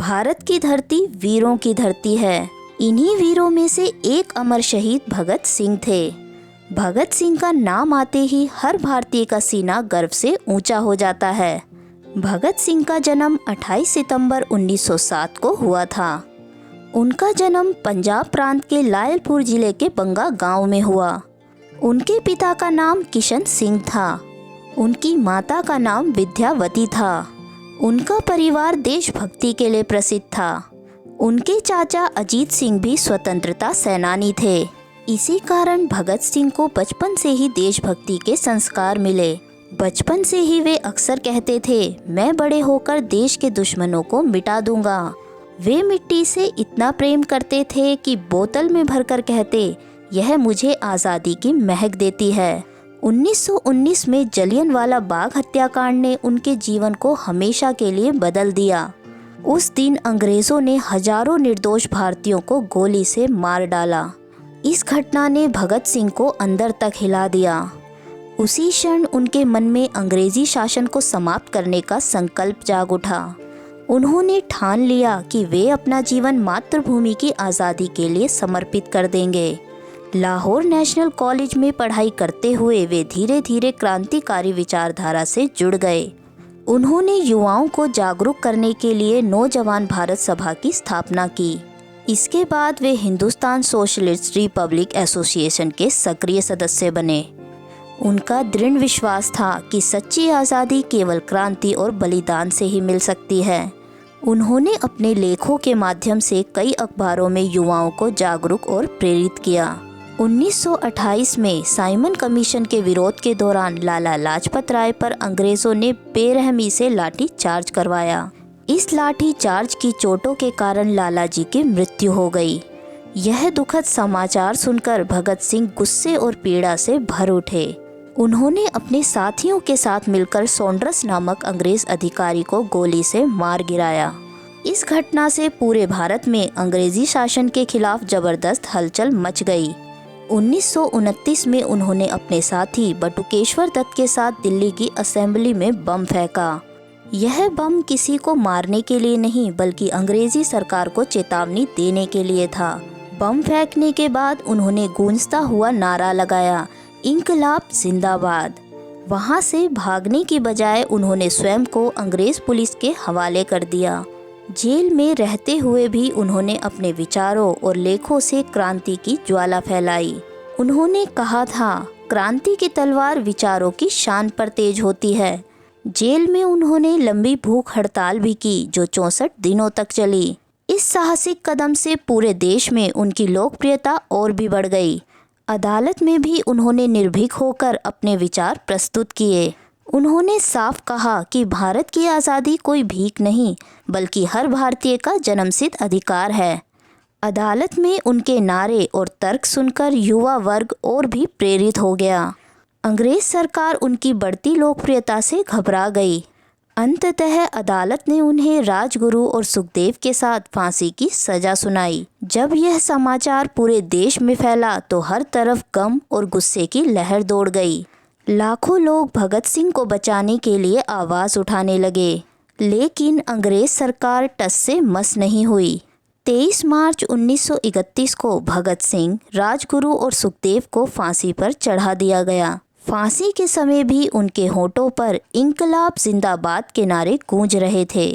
भारत की धरती वीरों की धरती है। इन्हीं वीरों में से एक अमर शहीद भगत सिंह थे। भगत सिंह का नाम आते ही हर भारतीय का सीना गर्व से ऊंचा हो जाता है। भगत सिंह का जन्म 28 सितंबर 1907 को हुआ था। उनका जन्म पंजाब प्रांत के लायलपुर जिले के बंगा गांव में हुआ। उनके पिता का नाम किशन सिंह था। उनकी माता का नाम विद्यावती था। उनका परिवार देशभक्ति के लिए प्रसिद्ध था। उनके चाचा अजीत सिंह भी स्वतंत्रता सेनानी थे। इसी कारण भगत सिंह को बचपन से ही देशभक्ति के संस्कार मिले। बचपन से ही वे अक्सर कहते थे, मैं बड़े होकर देश के दुश्मनों को मिटा दूंगा। वे मिट्टी से इतना प्रेम करते थे कि बोतल में भरकर कहते, यह मुझे आज़ादी की महक देती है। 1919 में जलियांवाला बाग हत्याकांड ने उनके जीवन को हमेशा के लिए बदल दिया। उस दिन अंग्रेजों ने हजारों निर्दोष भारतीयों को गोली से मार डाला। इस घटना ने भगत सिंह को अंदर तक हिला दिया। उसी क्षण उनके मन में अंग्रेजी शासन को समाप्त करने का संकल्प जाग उठा। उन्होंने ठान लिया कि वे अपना जीवन मातृभूमि की आज़ादी के लिए समर्पित कर देंगे। लाहौर नेशनल कॉलेज में पढ़ाई करते हुए वे धीरे धीरे क्रांतिकारी विचारधारा से जुड़ गए। उन्होंने युवाओं को जागरूक करने के लिए नौजवान भारत सभा की स्थापना की। इसके बाद वे हिंदुस्तान सोशलिस्ट रिपब्लिक एसोसिएशन के सक्रिय सदस्य बने। उनका दृढ़ विश्वास था कि सच्ची आज़ादी केवल क्रांति और बलिदान से ही मिल सकती है। उन्होंने अपने लेखों के माध्यम से कई अखबारों में युवाओं को जागरूक और प्रेरित किया। 1928 में साइमन कमीशन के विरोध के दौरान लाला लाजपत राय पर अंग्रेजों ने बेरहमी से लाठी चार्ज करवाया। इस लाठी चार्ज की चोटों के कारण लाला जी की मृत्यु हो गई। यह दुखद समाचार सुनकर भगत सिंह गुस्से और पीड़ा से भर उठे। उन्होंने अपने साथियों के साथ मिलकर सॉन्ड्रस नामक अंग्रेज अधिकारी को गोली से मार गिराया। इस घटना से पूरे भारत में अंग्रेजी शासन के खिलाफ जबरदस्त हलचल मच गई। 1929 में उन्होंने अपने साथी बटुकेश्वर दत्त के साथ दिल्ली की असेंबली में बम फेंका। यह बम किसी को मारने के लिए नहीं बल्कि अंग्रेजी सरकार को चेतावनी देने के लिए था। बम फेंकने के बाद उन्होंने गूंजता हुआ नारा लगाया, इंकलाब जिंदाबाद। वहां से भागने की बजाय उन्होंने स्वयं को अंग्रेज पुलिस के हवाले कर दिया। जेल में रहते हुए भी उन्होंने अपने विचारों और लेखों से क्रांति की ज्वाला फैलाई। उन्होंने कहा था, क्रांति की तलवार विचारों की शान पर तेज होती है। जेल में उन्होंने लंबी भूख हड़ताल भी की जो 64 दिनों तक चली। इस साहसिक कदम से पूरे देश में उनकी लोकप्रियता और भी बढ़ गई। अदालत में भी उन्होंने निर्भीक होकर अपने विचार प्रस्तुत किए। उन्होंने साफ कहा कि भारत की आज़ादी कोई भीख नहीं बल्कि हर भारतीय का जन्मसिद्ध अधिकार है। अदालत में उनके नारे और तर्क सुनकर युवा वर्ग और भी प्रेरित हो गया। अंग्रेज सरकार उनकी बढ़ती लोकप्रियता से घबरा गई। अंततः अदालत ने उन्हें राजगुरु और सुखदेव के साथ फांसी की सजा सुनाई। जब यह समाचार पूरे देश में फैला तो हर तरफ गम और गुस्से की लहर दौड़ गई। लाखों लोग भगत सिंह को बचाने के लिए आवाज़ उठाने लगे, लेकिन अंग्रेज सरकार टस से मस नहीं हुई। 23 मार्च 1931 को भगत सिंह, राजगुरु और सुखदेव को फांसी पर चढ़ा दिया गया। फांसी के समय भी उनके होठों पर इंकलाब जिंदाबाद के नारे गूंज रहे थे।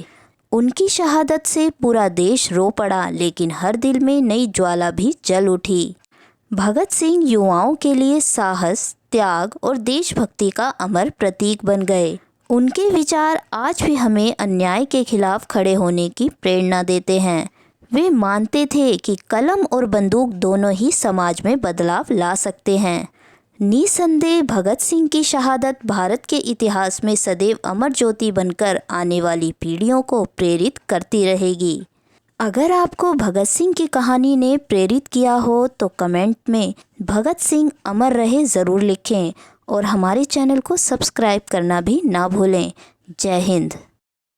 उनकी शहादत से पूरा देश रो पड़ा, लेकिन हर दिल में नई ज्वाला भी जल उठी। भगत सिंह युवाओं के लिए साहस, त्याग और देशभक्ति का अमर प्रतीक बन गए। उनके विचार आज भी हमें अन्याय के खिलाफ खड़े होने की प्रेरणा देते हैं। वे मानते थे कि कलम और बंदूक दोनों ही समाज में बदलाव ला सकते हैं। निसंदेह भगत सिंह की शहादत भारत के इतिहास में सदैव अमर ज्योति बनकर आने वाली पीढ़ियों को प्रेरित करती रहेगी। अगर आपको भगत सिंह की कहानी ने प्रेरित किया हो तो कमेंट में भगत सिंह अमर रहे ज़रूर लिखें और हमारे चैनल को सब्सक्राइब करना भी ना भूलें। जय हिंद।